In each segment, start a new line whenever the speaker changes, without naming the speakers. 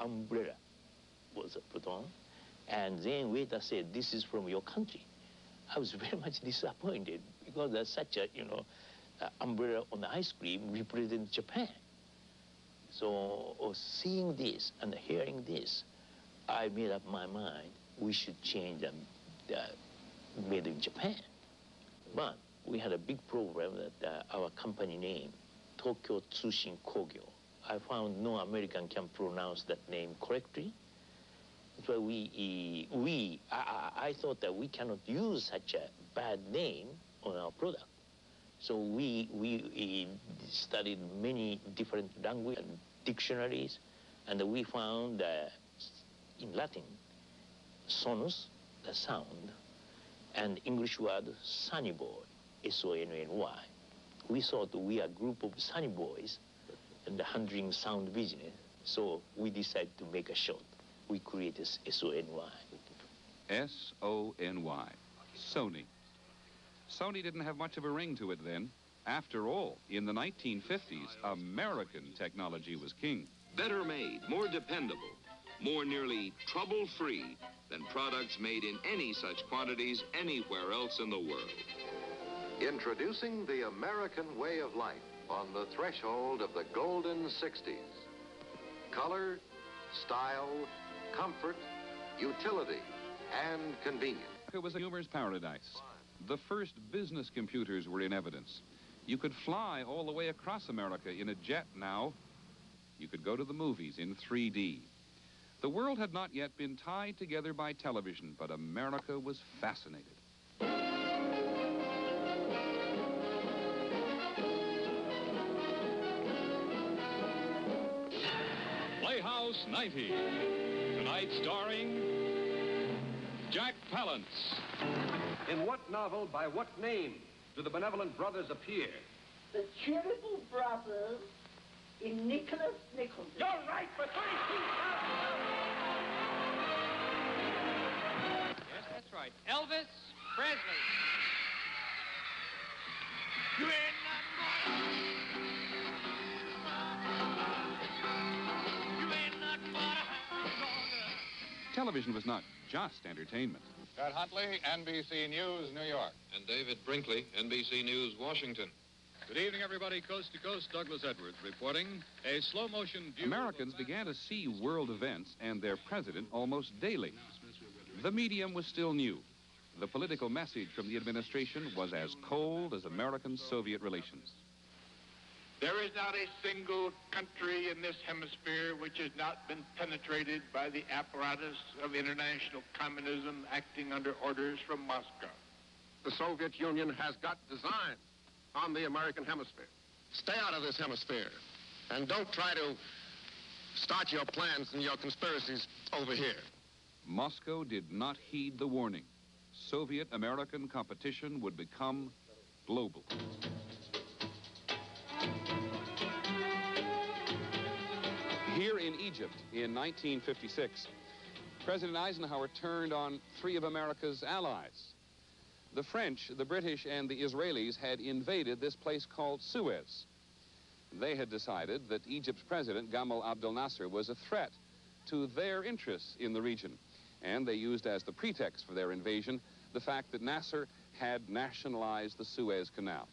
umbrella was put on. And then waiter said, "This is from your country." I was very much disappointed because there's such a, umbrella on the ice cream represents Japan. So seeing this and hearing this, I made up my mind we should change them made in Japan. But we had a big problem that our company name, Tokyo Tsushin Kogyo, I found no American can pronounce that name correctly. So I thought that we cannot use such a bad name on our product. So we studied many different language and dictionaries, and we found in Latin, sonus, the sound, and English word sunny boy, S-O-N-N-Y. We thought we are a group of sunny boys and handling sound business, so we decided to make a short. We created S-O-N-Y.
S-O-N-Y, Sony. Sony didn't have much of a ring to it then. After all, in the 1950s, American technology was king.
Better made, more dependable, more nearly trouble-free than products made in any such quantities anywhere else in the world.
Introducing the American way of life on the threshold of the golden 60s. Color, style, comfort, utility, and convenience.
It was a humor's paradise. The first business computers were in evidence. You could fly all the way across America in a jet now. You could go to the movies in 3D. The world had not yet been tied together by television, but America was fascinated. Playhouse 90. Tonight starring Jack Palance.
In what novel, by what name, do the benevolent brothers appear?
The Cheerful Brothers in Nicholas Nickleby.
You're right for 32,000.
Yes, that's right. Elvis Presley.
You ain't nothing but a hound dog.
Television was not just entertainment.
Scott Huntley, NBC News, New York.
And David Brinkley, NBC News, Washington.
Good evening, everybody. Coast to coast, Douglas Edwards reporting a slow-motion view.
Americans began to see world events and their president almost daily. The medium was still new. The political message from the administration was as cold as American-Soviet relations.
There is not a single country in this hemisphere which has not been penetrated by the apparatus of international communism acting under orders from Moscow.
The Soviet Union has got design on the American hemisphere. Stay out of this hemisphere and don't try to start your plans and your conspiracies over here.
Moscow did not heed the warning. Soviet-American competition would become global. Here in Egypt in 1956, President Eisenhower turned on three of America's allies. The French, the British, and the Israelis had invaded this place called Suez. They had decided that Egypt's president, Gamal Abdel Nasser, was a threat to their interests in the region. And they used as the pretext for their invasion the fact that Nasser had nationalized the Suez Canal.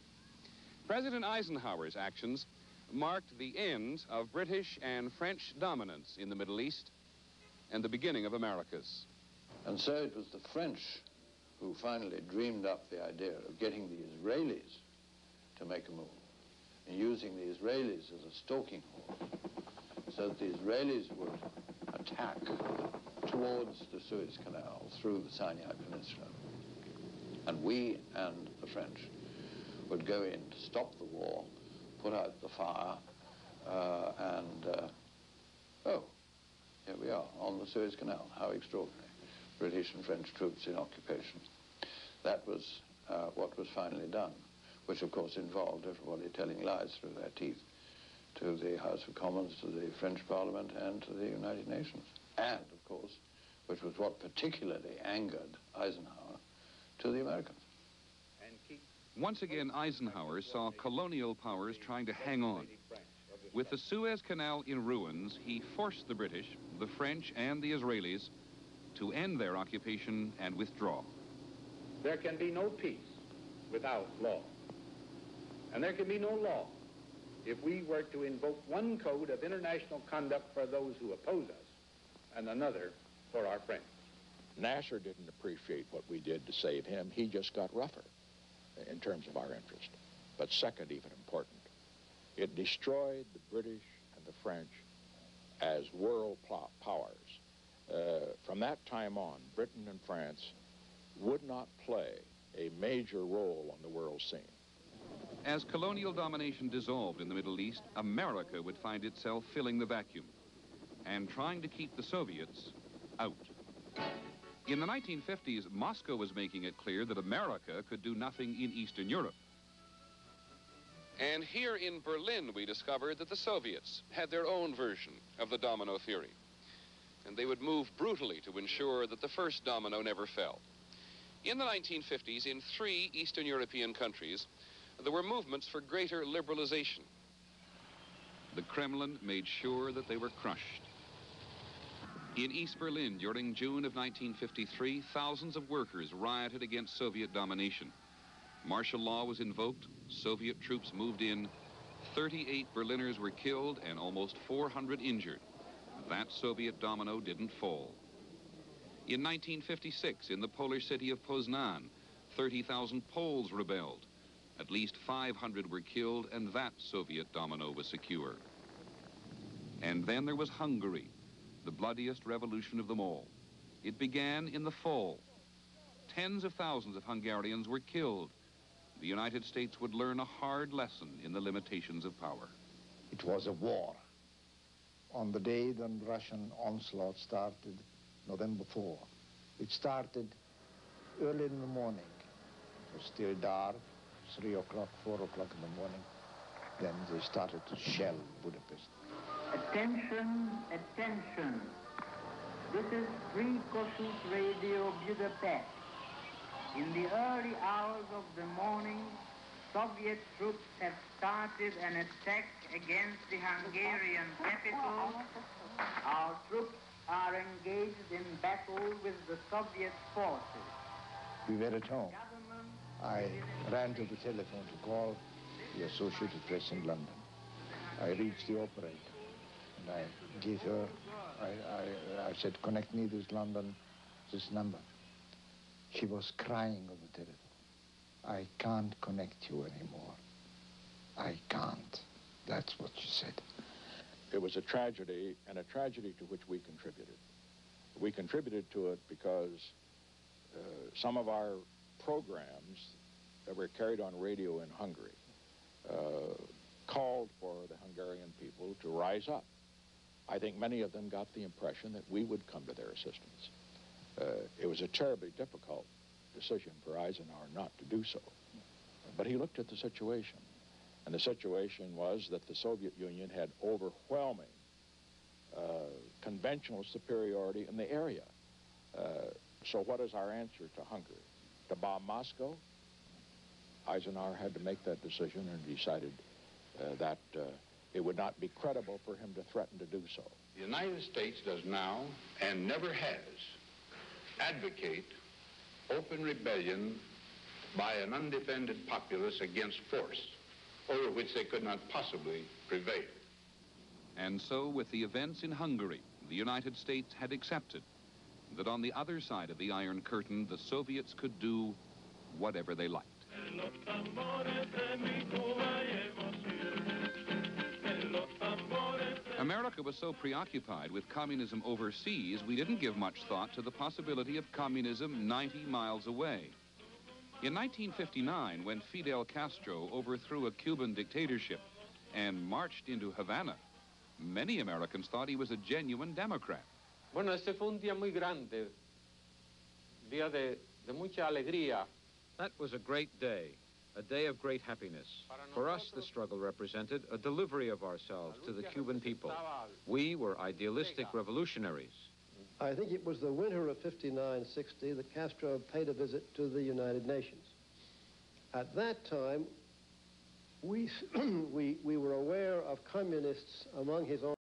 President Eisenhower's actions marked the end of British and French dominance in the Middle East and the beginning of America's.
And so it was the French who finally dreamed up the idea of getting the Israelis to make a move and using the Israelis as a stalking horse so that the Israelis would attack towards the Suez Canal through the Sinai Peninsula. And we and the French would go in to stop the war, put out the fire, oh, here we are on the Suez Canal. How extraordinary. British and French troops in occupation. That was what was finally done, which of course involved everybody telling lies through their teeth to the House of Commons, to the French Parliament, and to the United Nations. And, of course, which was what particularly angered Eisenhower, to the Americans.
Once again, Eisenhower saw colonial powers trying to hang on. With the Suez Canal in ruins, he forced the British, the French, and the Israelis to end their occupation and withdraw.
There can be no peace without law. And there can be no law if we were to invoke one code of international conduct for those who oppose us and another for our friends.
Nasser didn't appreciate what we did to save him. He just got rougher in terms of our interest. But second, even important, it destroyed the British and the French as world powers. From that time on, Britain and France would not play a major role on the world scene.
As colonial domination dissolved in the Middle East, America would find itself filling the vacuum and trying to keep the Soviets out. In the 1950s, Moscow was making it clear that America could do nothing in Eastern Europe. And here in Berlin, we discovered that the Soviets had their own version of the domino theory. And they would move brutally to ensure that the first domino never fell. In the 1950s, in 3 Eastern European countries, there were movements for greater liberalization. The Kremlin made sure that they were crushed. In East Berlin, during June of 1953, thousands of workers rioted against Soviet domination. Martial law was invoked, Soviet troops moved in, 38 Berliners were killed and almost 400 injured. That Soviet domino didn't fall. In 1956, in the Polish city of Poznan, 30,000 Poles rebelled. At least 500 were killed, and that Soviet domino was secure. And then there was Hungary, the bloodiest revolution of them all. It began in the fall. Tens of thousands of Hungarians were killed. The United States would learn a hard lesson in the limitations of power.
It was a war. On the day the Russian onslaught started, November 4, it started early in the morning. It was still dark, 3 o'clock, 4 o'clock in the morning. Then they started to shell Budapest.
Attention, attention. This is Free Kossuth Radio Budapest. In the early hours of the morning, Soviet troops have started an attack against the Hungarian capital. Our troops are engaged in battle with the Soviet forces.
We were at home. I ran to the telephone to call the Associated Press in London. I reached the operator and I gave her, I said, connect me with London, this number. She was crying on the telephone. I can't connect you anymore. I can't. That's what she said.
It was a tragedy, and a tragedy to which we contributed. We contributed to it because some of our programs that were carried on radio in Hungary called for the Hungarian people to rise up. I think many of them got the impression that we would come to their assistance. It was a terribly difficult decision for Eisenhower not to do so. But he looked at the situation, and the situation was that the Soviet Union had overwhelming conventional superiority in the area. So what is our answer to Hungary? To bomb Moscow? Eisenhower had to make that decision and decided that it would not be credible for him to threaten to do so.
The United States does now, and never has, advocate open rebellion by an undefended populace against force, over which they could not possibly prevail.
And so, with the events in Hungary, the United States had accepted that on the other side of the Iron Curtain, the Soviets could do whatever they liked. America was so preoccupied with communism overseas, we didn't give much thought to the possibility of communism 90 miles away. In 1959, when Fidel Castro overthrew a Cuban dictatorship and marched into Havana, many Americans thought he was a genuine Democrat.
Bueno, este fue un día muy grande, día de mucha alegría.
That was a great day, a day of great happiness. For us, the struggle represented a delivery of ourselves to the Cuban people. We were idealistic revolutionaries.
I think it was the winter of 59-60 that Castro paid a visit to the United Nations. At that time, we were aware of communists among his own